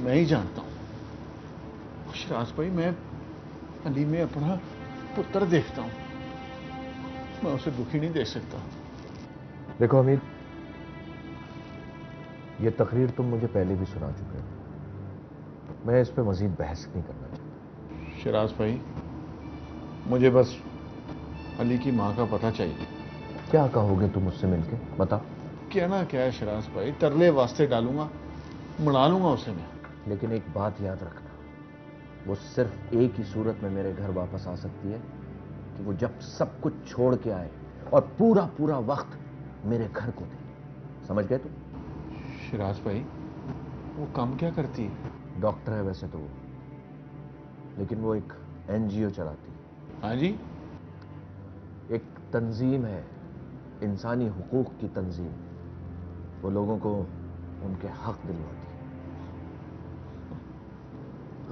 मैं ही जानता हूं। शिराज भाई, मैं अली में अपना पुत्र देखता हूं, मैं उसे दुखी नहीं देख सकता। देखो हमीद, ये तकरीर तुम मुझे पहले भी सुना चुके हो, मैं इस पे मजीद बहस नहीं करना चाहता। शिराज भाई, मुझे बस अली की मां का पता चाहिए। क्या कहोगे तुम उससे मिलके, बताओ। कहना क्या है शिराज भाई, तरले वास्ते डालूंगा, मना लूंगा उसे मैं। लेकिन एक बात याद रखना, वो सिर्फ एक ही सूरत में मेरे घर वापस आ सकती है कि वो जब सब कुछ छोड़ के आए और पूरा पूरा वक्त मेरे घर को दे। समझ गए तुम? शिराज भाई, वो काम क्या करती है? डॉक्टर है वैसे तो वो, लेकिन वो एक एनजीओ चलाती है। हाँ जी? एक तंजीम है, इंसानी हुकूक की तंजीम। वो लोगों को उनके हक दिलवाती है।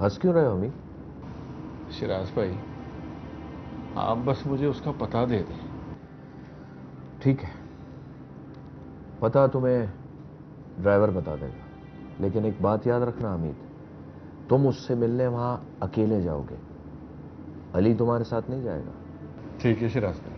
हंस क्यों रहे हो अमी? शिराज भाई, आप बस मुझे उसका पता दे दें। ठीक है, पता तुम्हें ड्राइवर बता देगा, लेकिन एक बात याद रखना हमीद, तुम उससे मिलने वहां अकेले जाओगे, अली तुम्हारे साथ नहीं जाएगा। ठीक है शिराज भाई।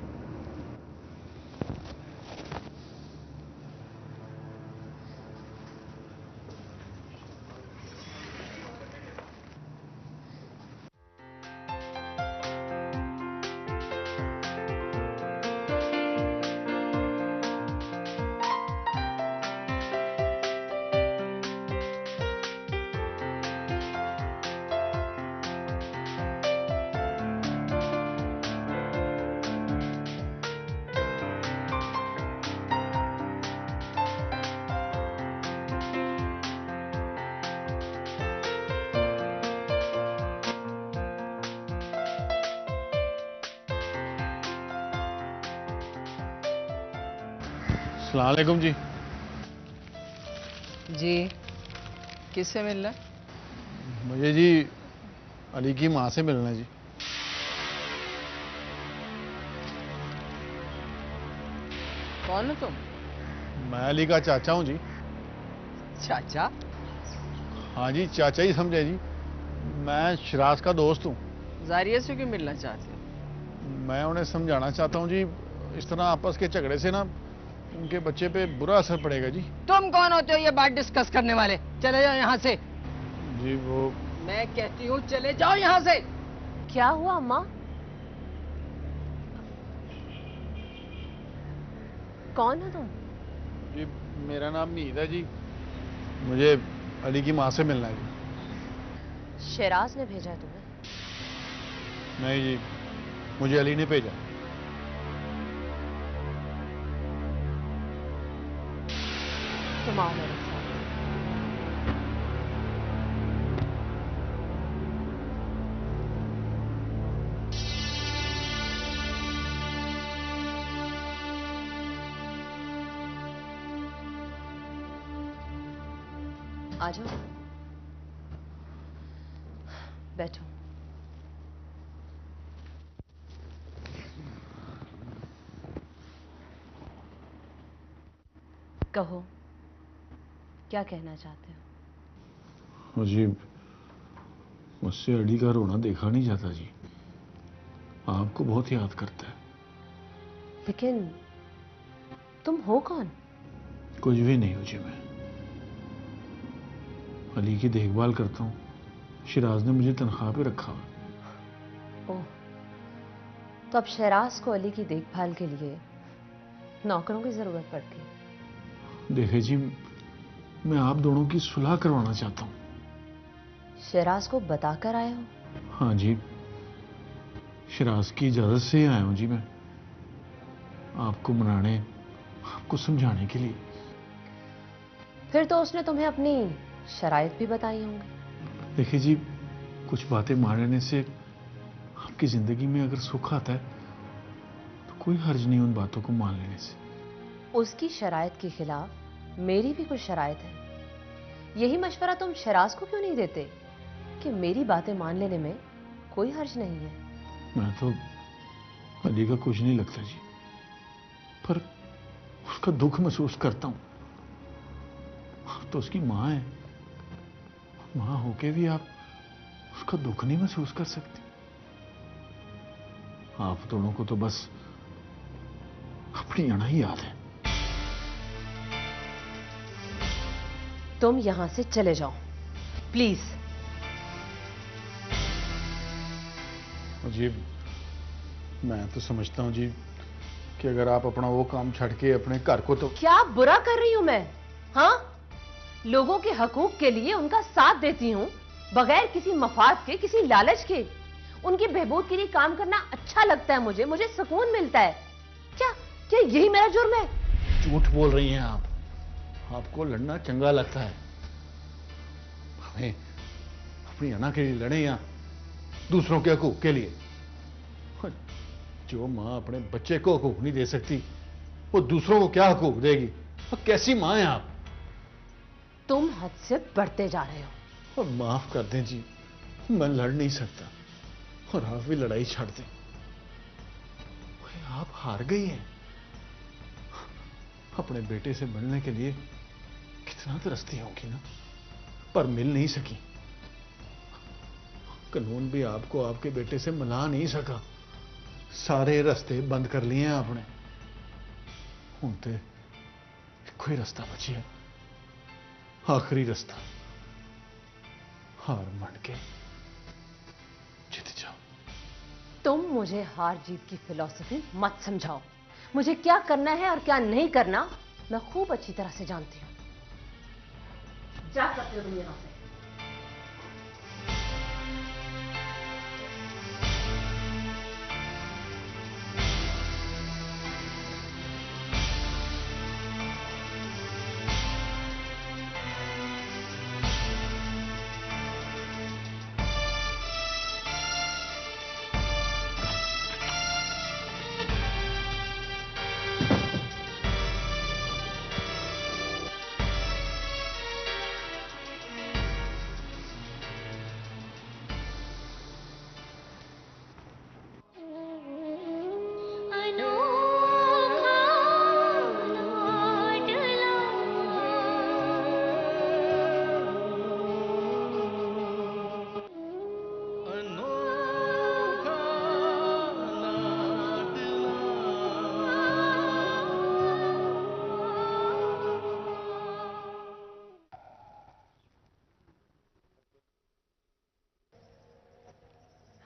अस्सलाम वालेकुम जी। जी, किससे मिलना? मुझे जी अली की मां से मिलना है जी। कौन हो तुम? मैं अली का चाचा हूं जी। चाचा? हाँ जी, चाचा ही समझे जी। मैं शिराज का दोस्त हूँ। जारिया से क्यों मिलना चाहते हो? मैं उन्हें समझाना चाहता हूँ जी, इस तरह आपस के झगड़े से ना उनके बच्चे पे बुरा असर पड़ेगा जी। तुम कौन होते हो ये बात डिस्कस करने वाले? चले जाओ यहाँ से। जी वो, मैं कहती हूँ चले जाओ यहाँ से। क्या हुआ अम्मा? कौन हो तुम? जी मेरा नाम मीद है जी, मुझे अली की मां से मिलना है जी। शिराज ने भेजा है तुम्हें? नहीं जी, मुझे अली ने भेजा। तुम आओ मेरे साथ। आ जाओ, बैठो। कहो, क्या कहना चाहते हो? मुझे मुझसे अली का रोना देखा नहीं जाता जी, आपको बहुत याद करता है। लेकिन तुम हो कौन? कुछ भी नहीं हो जी, मैं अली की देखभाल करता हूँ, शिराज ने मुझे तनख्वाह पे रखा हुआ। ओह, तो अब शिराज को अली की देखभाल के लिए नौकरों की जरूरत पड़ती है। देखे जी, मैं आप दोनों की सुलह करवाना चाहता हूँ। शिराज को बताकर आए हो? हाँ जी, शिराज की इजाजत से ही आया हूँ जी मैं, आपको मनाने, आपको समझाने के लिए। फिर तो उसने तुम्हें अपनी शराइत भी बताई होंगी। देखिए जी, कुछ बातें मान लेने से आपकी जिंदगी में अगर सुख आता है तो कोई हर्ज नहीं उन बातों को मान लेने से। उसकी शराइत के खिलाफ मेरी भी कुछ शराइत है। यही मशवरा तुम शिराज को क्यों नहीं देते कि मेरी बातें मान लेने में कोई हर्ज नहीं है? मैं तो अली का कुछ नहीं लगता जी, पर उसका दुख महसूस करता हूं। आप तो उसकी मां है, मां होके भी आप उसका दुख नहीं महसूस कर सकती। आप दोनों को तो बस अपनी अना ही याद है। तुम यहां से चले जाओ प्लीज। जी मैं तो समझता हूं जी कि अगर आप अपना वो काम छड़ के अपने घर को तो। क्या बुरा कर रही हूं मैं? हाँ, लोगों के हकूक के लिए उनका साथ देती हूं बगैर किसी मफाद के, किसी लालच के। उनकी बहबूद के लिए काम करना अच्छा लगता है मुझे सुकून मिलता है। क्या क्या यही मेरा जुर्म है? झूठ बोल रही हैं आप। आपको लड़ना चंगा लगता है। हमें अपनी अना के लिए लड़े या दूसरों के हकूक के लिए? जो मां अपने बच्चे को हकूक नहीं दे सकती वो दूसरों को क्या हकूक देगी? और कैसी मां हैं आप? तुम हद से बढ़ते जा रहे हो। और माफ कर दें जी, मैं लड़ नहीं सकता और आप भी लड़ाई छाड़ दें। आप हार गई हैं। अपने बेटे से मिलने के लिए कितना तरसती होंगी ना, पर मिल नहीं सकी। कानून भी आपको आपके बेटे से मिला नहीं सका। सारे रास्ते बंद कर लिए हैं आपने। हुण ते इक्को ही रास्ता बची है, आखिरी रास्ता। हार मान के जीत जाओ। तुम मुझे हार जीत की फिलॉसफी मत समझाओ। मुझे क्या करना है और क्या नहीं करना मैं खूब अच्छी तरह से जानती हूं। जा सकते हो तुम यहां से।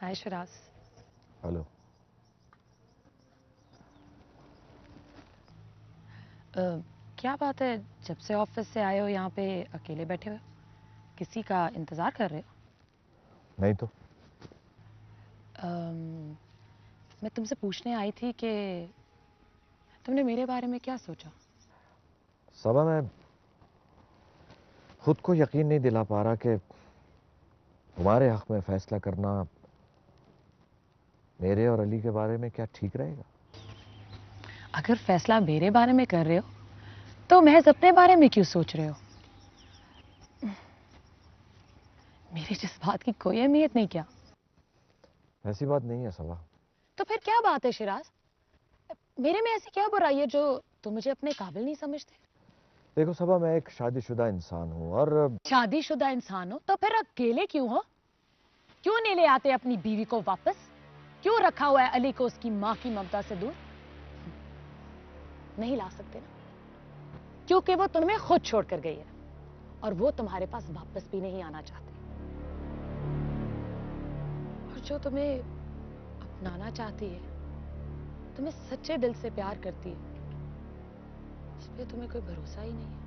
हाय शिराज। हेलो। क्या बात है, जब से ऑफिस से आए हो यहाँ पे अकेले बैठे हो? किसी का इंतजार कर रहे हो? नहीं तो। मैं तुमसे पूछने आई थी कि तुमने मेरे बारे में क्या सोचा? सबा, मैं खुद को यकीन नहीं दिला पा रहा कि तुम्हारे हक में फैसला करना मेरे और अली के बारे में क्या ठीक रहेगा। अगर फैसला मेरे बारे में कर रहे हो तो महज अपने बारे में क्यों सोच रहे हो? मेरी जिस बात की कोई अहमियत नहीं क्या? ऐसी बात नहीं है सबा। तो फिर क्या बात है शिराज? मेरे में ऐसी क्या बुराई है जो तुम मुझे अपने काबिल नहीं समझते? देखो सबा, मैं एक शादीशुदा इंसान हूं और शादीशुदा इंसान हो तो फिर अकेले क्यों हो? क्यों नहीं ले आते अपनी बीवी को वापस? क्यों रखा हुआ है अली को उसकी मां की ममता से दूर? नहीं ला सकते ना, क्योंकि वो तुम्हें खुद छोड़कर गई है और वो तुम्हारे पास वापस भी नहीं आना चाहती। और जो तुम्हें अपनाना चाहती है, तुम्हें सच्चे दिल से प्यार करती है, उस पर तुम्हें कोई भरोसा ही नहीं है।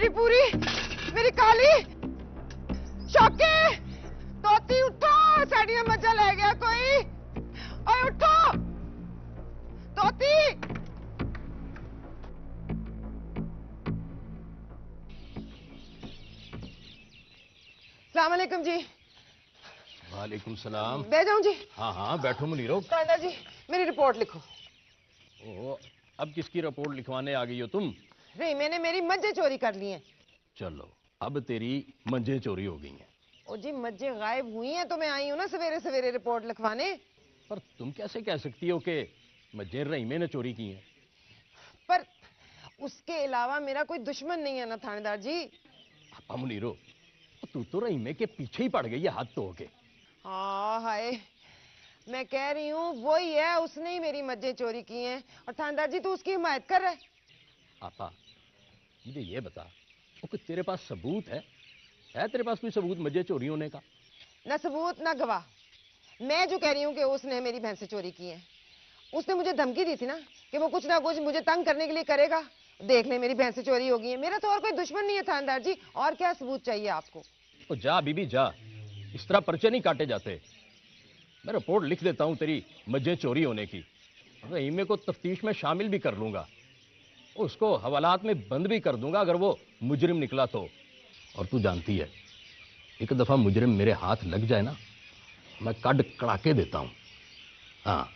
मेरी पूरी, मेरी काली, शौके, तोती उठो, साड़ियां मजा ले गया कोई, ओए उठो, तोती। सलाम अलैकुम जी। वालेकुम सलाम। बैठ जाऊं जी? हाँ हाँ बैठो मुनीरो। कांदा जी मेरी रिपोर्ट लिखो। ओ, अब किसकी रिपोर्ट लिखवाने आ गई हो तुम? रहीमे ने मेरी मज्जे चोरी कर ली हैं। चलो अब तेरी मंजे चोरी हो गई हैं। ओ जी मज्जे गायब हुई हैं तो मैं आई हूं ना सवेरे सवेरे रिपोर्ट लिखवाने। पर तुम कैसे कह सकती हो कि मज्जे रहीमे ने चोरी की हैं? पर उसके अलावा मेरा कोई दुश्मन नहीं है ना थानेदार जी। आपा मुनीरो, तू तो रहीमे के पीछे ही पड़ गई है हाथ धो के। हाँ हाय, मैं कह रही हूँ वही है, उसने ही मेरी मज्जे चोरी की हैं और थानेदार जी तो उसकी हिमायत कर रहा है। आपा मुझे ये बता, वो कि तेरे पास सबूत है तेरे पास कोई सबूत मज्जे चोरी होने का? ना सबूत ना गवाह। मैं जो कह रही हूँ कि उसने मेरी भैंसे चोरी की हैं। उसने मुझे धमकी दी थी ना कि वो कुछ ना कुछ मुझे तंग करने के लिए करेगा। देख ले मेरी भैंसे चोरी हो गई है। मेरा तो और कोई दुश्मन नहीं है थानेदार जी, और क्या सबूत चाहिए आपको? तो जा बीबी जा, इस तरह पर्चे नहीं काटे जाते। मैं रिपोर्ट लिख देता हूं तेरी मज्जे चोरी होने की, रहीमे को तफ्तीश में शामिल भी कर लूंगा, उसको हवालात में बंद भी कर दूंगा अगर वो मुजरिम निकला तो। और तू जानती है, एक दफा मुजरिम मेरे हाथ लग जाए ना, मैं कड़ कड़ाके देता हूं। हाँ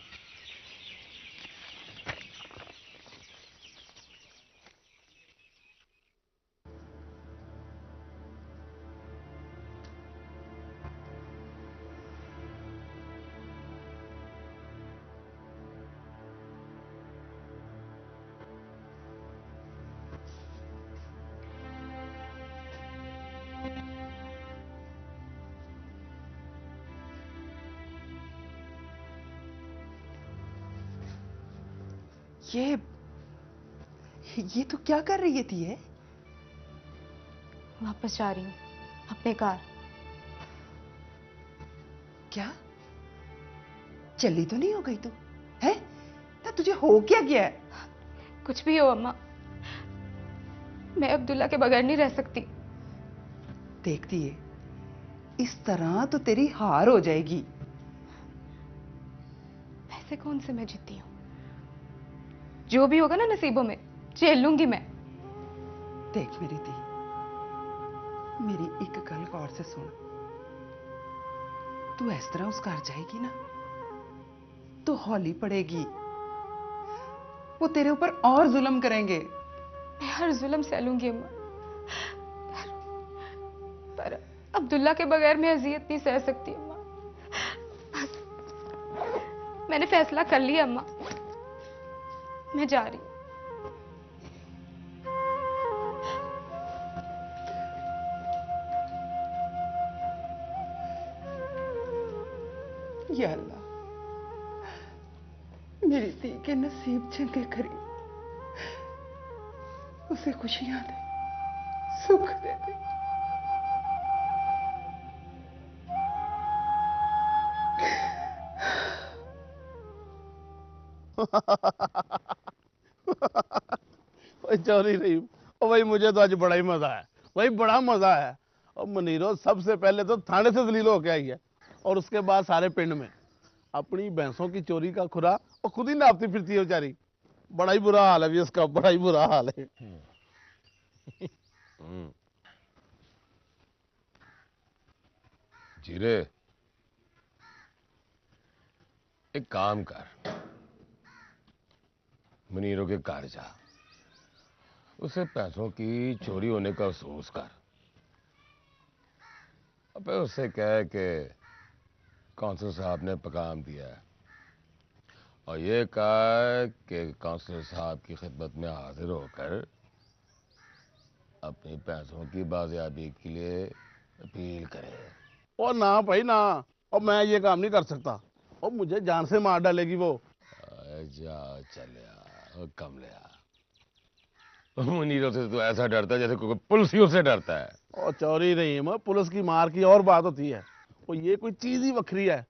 ये तो क्या कर रही थी ये? वापस जा रही हूँ अपने कार। क्या चली तो नहीं हो गई तू? है ना, तुझे हो क्या गया है? कुछ भी हो अम्मा, मैं अब्दुल्ला के बगैर नहीं रह सकती। देखती है, इस तरह तो तेरी हार हो जाएगी। ऐसे कौन से मैं जीती हूँ? जो भी होगा ना नसीबों में झेल लूंगी मैं। देख मेरी दी, मेरी एक गल गौर से सुन। तू इस तरह उस घर जाएगी ना तो हौली पड़ेगी, वो तेरे ऊपर और जुल्म करेंगे। मैं हर जुल्म सह लूंगी अम्मा, पर अब्दुल्ला के बगैर मैं अजियत नहीं सह सकती अम्मा। बस मैंने फैसला कर लिया अम्मा, मैं जा रही हूं। या अल्लाह, मेरी धी के नसीब चंगे करी, उसे खुशियां दे, सुख दे दे। चोरी रही और भाई, मुझे तो आज बड़ा ही मजा है भाई, बड़ा मजा है। और मुनीरो सबसे पहले तो थाने से दलील होके आई है और उसके बाद सारे पिंड में अपनी भैंसों की चोरी का खुरा और खुद ही नापती फिरती है बेचारी। बड़ा ही बुरा हाल है भी इसका, बड़ा ही बुरा हाल है। जीरे, एक काम कर, मुनीरों के घर जा, उसे पैसों की चोरी होने का अफसोस कर। अब उससे कह कि काउंसिलर साहब ने पैगाम दिया है और ये कहा कि काउंसिलर साहब की खिदमत में हाजिर होकर अपनी पैसों की बाजियाबी के लिए अपील करे। और ना भाई ना, और मैं ये काम नहीं कर सकता और मुझे जान से मार डालेगी वो। जा चलिया कमलिया, मुनीरों से तो ऐसा डरता है जैसे कोई पुलिसियों से डरता है। और चोरी नहीं है, पुलिस की मार की और बात होती है, और ये कोई चीज ही वखरी है।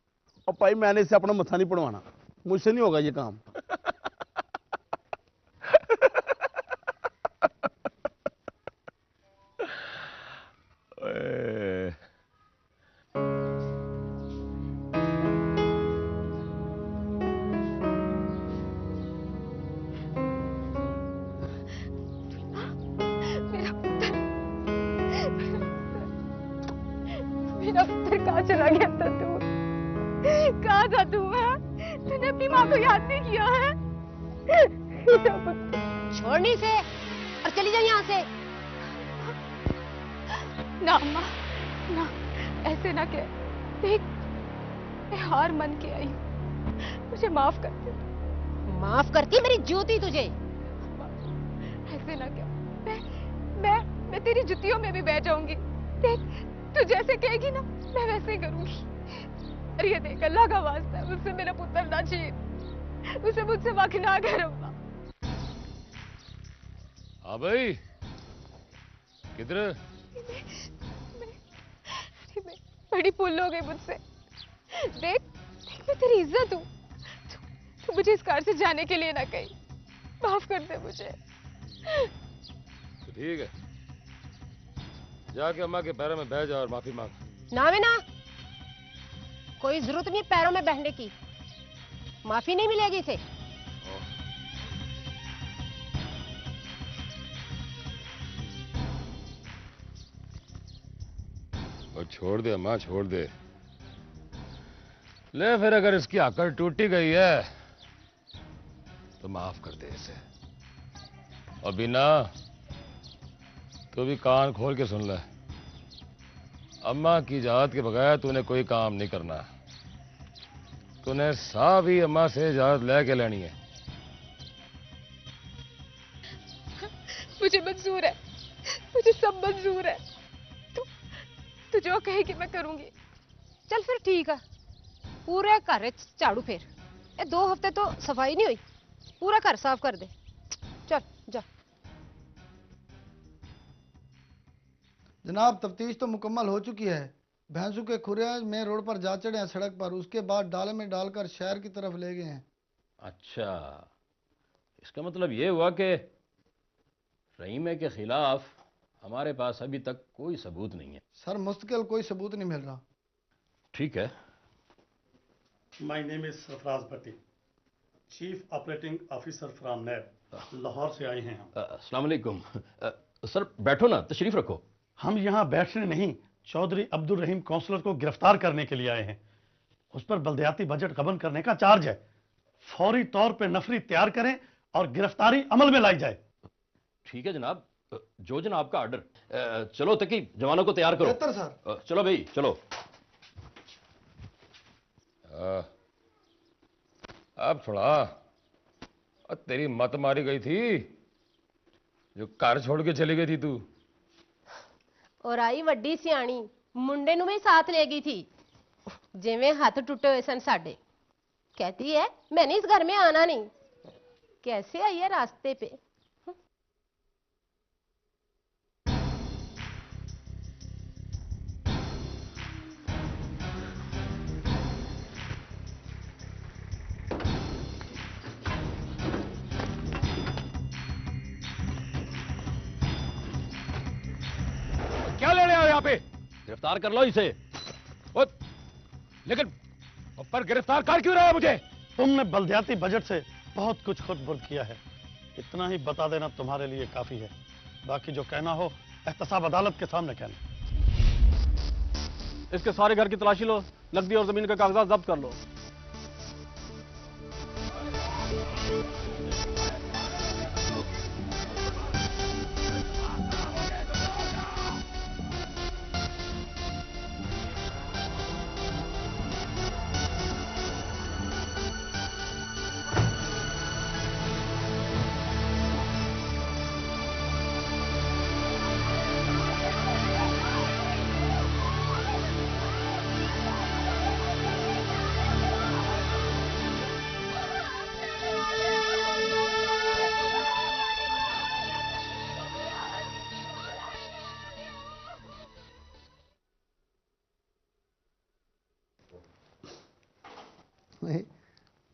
और भाई मैंने इससे अपना मत्था नहीं पड़वाना, मुझसे नहीं होगा ये काम। चला गया था तू? कहाँ था तू? तूने अपनी माँ को याद नहीं किया है? छोड़नी से और चली जाए यहाँ से। ना अम्मा, ना, ऐसे ना कह। देख, मैं हार मन के आई हूँ, मुझे माफ कर दे। माफ करती मेरी ज्योति तुझे। ऐसे ना क्या, मैं तेरी जुतियों में भी बह जाऊंगी। देख, तू जैसे कहेगी ना, मैं वैसे ही करूंगी। अरे ये देख, अल्लाह का वास्ता है, मुझसे मेरा पुत्र ना छीन, उसे मुझसे वाकई ना कर अम्मा। हाँ भाई, किधर? मैं बड़ी भूल हो गई मुझसे। देख, मैं तेरी इज्जत हूँ। तू मुझे इस कार से जाने के लिए ना कही। माफ कर दे मुझे। तो ठीक है, जाके अम्मा के पैरों में बैठ जा और माफी मांग। ना वे ना, कोई जरूरत नहीं पैरों में बहने की। माफी नहीं मिलेगी इसे। और छोड़ दे अम्मा, छोड़ दे। ले फिर, अगर इसकी अकड़ टूटी गई है तो माफ कर दे इसे। और बिना तो भी कान खोल के सुन ले, अम्मा की इजाजत के बगैर तूने कोई काम नहीं करना। तूने साफ ही अम्मा से इजाजत लेके लेनी है। मुझे मंजूर है, मुझे सब मंजूर है। तू जो कहेगी मैं करूंगी। चल फिर ठीक है, पूरे घर झाड़ू फेर। ये 2 हफ्ते तो सफाई नहीं हुई, पूरा घर साफ कर दे। चल जा। जनाब, तफ्तीश तो मुकम्मल हो चुकी है। भैंसू के खुरे में रोड पर जा चढ़े हैं सड़क पर, उसके बाद डाले में डालकर शहर की तरफ ले गए हैं। अच्छा, इसका मतलब ये हुआ कि रहीमे के खिलाफ हमारे पास अभी तक कोई सबूत नहीं है। सर, मुस्तकिल कोई सबूत नहीं मिल रहा। ठीक है। My name is Sarfaraz Bhatti, chief operating officer from NAB, Lahore से आए हैं हम। अस्सलाम वालेकुम। सर बैठो ना, तशरीफ रखो। हम यहाँ बैठने नहीं, चौधरी अब्दुल रहीम काउंसलर को गिरफ्तार करने के लिए आए हैं। उस पर बल्दियाती बजट गबन करने का चार्ज है। फौरी तौर पर नफरी तैयार करें और गिरफ्तारी अमल में लाई जाए। ठीक है जनाब, जो जनाब का ऑर्डर। चलो तकी, जवानों को तैयार करो। बेहतर सर। चलो भाई, चलो। अब थोड़ा तेरी मत मारी गई थी जो कार छोड़ के चली गई थी तू। और आई वड्डी सियाणी, मुंडे नु भी साथ ले गई थी, जिवें हाथ टूटे हुए सन साडे। कहती है मैंने इस घर में आना नहीं। कैसे आई है रास्ते पे। क्या ले रहे हो यहाँ पे? गिरफ्तार कर लो इसे। लेकिन पर गिरफ्तार कर क्यों रहा है मुझे? तुमने बल्दियाती बजट से बहुत कुछ खुद बुर्द किया है, इतना ही बता देना तुम्हारे लिए काफी है। बाकी जो कहना हो एहतसाब अदालत के सामने कहना। इसके सारे घर की तलाशी लो, नकदी और जमीन के कागजात जब्त कर लो।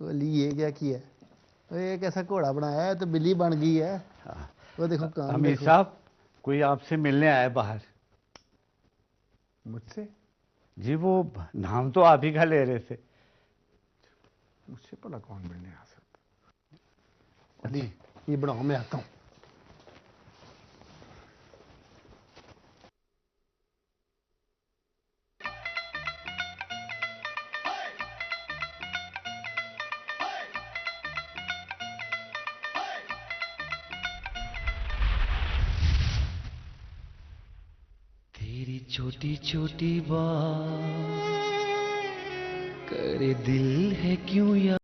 बोली ये क्या किया? ये कैसा घोड़ा बनाया है, तो बिल्ली बन गई है। वो देखो काम। अमीर साहब, कोई आपसे मिलने आया बाहर। मुझसे? जी, वो नाम तो आप ही का ले रहे थे। मुझसे भला कौन मिलने आ सकता? अली, ये बनाओ, मैं आता हूँ। छोटी छोटी बात करे दिल है क्यों या